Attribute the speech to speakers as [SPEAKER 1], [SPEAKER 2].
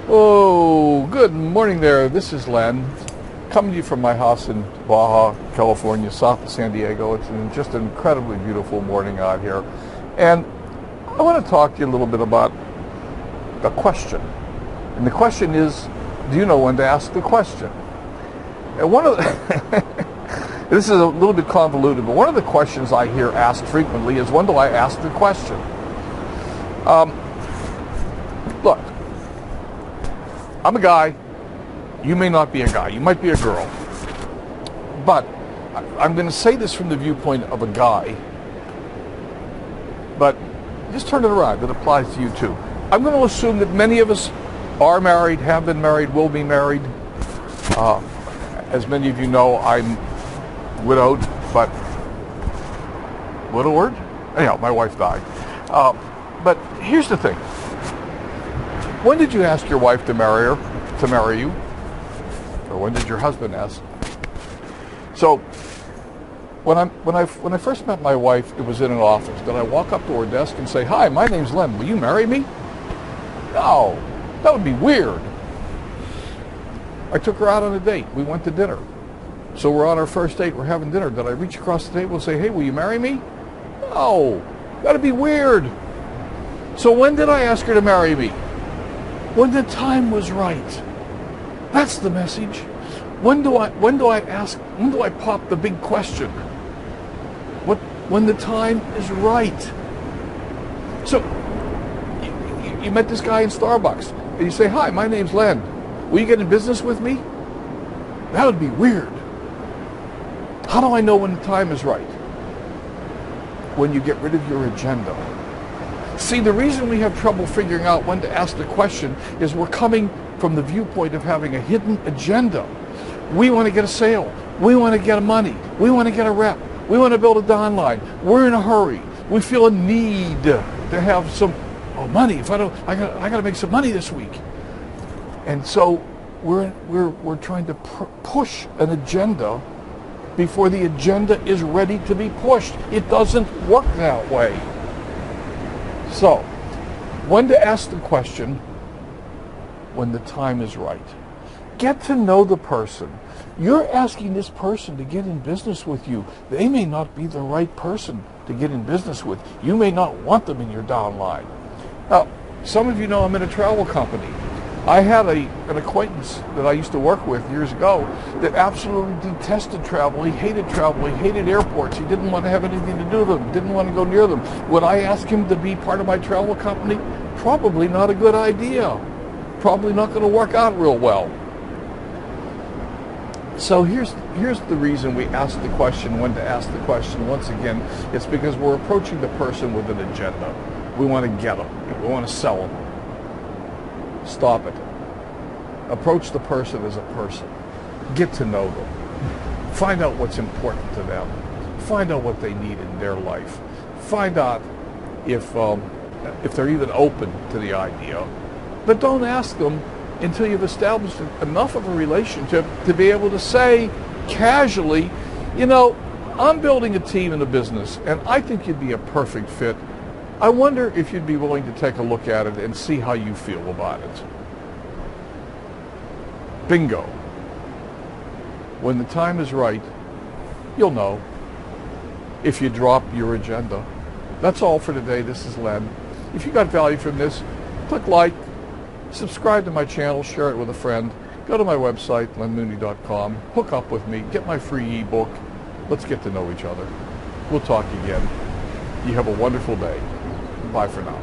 [SPEAKER 1] Oh, good morning there. This is Len, coming to you from my house in Baja, California, south of San Diego. It's just an incredibly beautiful morning out here. And I want to talk to you a little bit about a question. And the question is, do you know when to ask the question? And one of the this is a little bit convoluted, but one of the questions I hear asked frequently is, when do I ask the question? Look, I'm a guy. You may not be a guy. You might be a girl. But I'm going to say this from the viewpoint of a guy. But just turn it around. It applies to you too. I'm going to assume that many of us are married, have been married, will be married. As many of you know, I'm widowed, but widowed? Anyhow, my wife died. But here's the thing. When did you ask your wife to marry you? Or when did your husband ask? So when I first met my wife, it was in an office. Did I walk up to her desk and say, "Hi, my name's Len. Will you marry me?" No, that would be weird. I took her out on a date. We went to dinner. So we're on our first date. We're having dinner. Did I reach across the table and say, "Hey, will you marry me?" No, that'd be weird. So when did I ask her to marry me? When the time was right. That's the message. When do I pop the big question? When the time is right. So you met this guy in Starbucks and you say, "Hi, my name's Len. Will you get in business with me?" That would be weird. How do I know when the time is right? When you get rid of your agenda. See, the reason we have trouble figuring out when to ask the question is we're coming from the viewpoint of having a hidden agenda. We want to get a sale. We want to get money. We want to get a rep. We want to build a downline. We're in a hurry. We feel a need to have some money. If I got to make some money this week. And so we're trying to push an agenda before the agenda is ready to be pushed. It doesn't work that way. So, when to ask the question? When the time is right. Get to know the person. You're asking this person to get in business with you. They may not be the right person to get in business with. You may not want them in your downline. Now, some of you know I'm in a travel company. I had an acquaintance that I used to work with years ago that absolutely detested travel. He hated travel. He hated airports. He didn't want to have anything to do with them. Didn't want to go near them. Would I ask him to be part of my travel company? Probably not a good idea. Probably not going to work out real well. So here's the reason we ask the question, when to ask the question. Once again, it's because we're approaching the person with an agenda. We want to get them. We want to sell them. Stop it. Approach the person as a person. Get to know them. Find out what's important to them. Find out what they need in their life. Find out if they're even open to the idea. But don't ask them until you've established enough of a relationship to be able to say casually, I'm building a team in a business and I think you'd be a perfect fit. I wonder if you'd be willing to take a look at it and see how you feel about it. Bingo. When the time is right, you'll know if you drop your agenda. That's all for today. This is Len. If you got value from this, click like, subscribe to my channel, share it with a friend. Go to my website, lenmooney.com. Hook up with me. Get my free ebook. Let's get to know each other. We'll talk again. You have a wonderful day. Bye for now.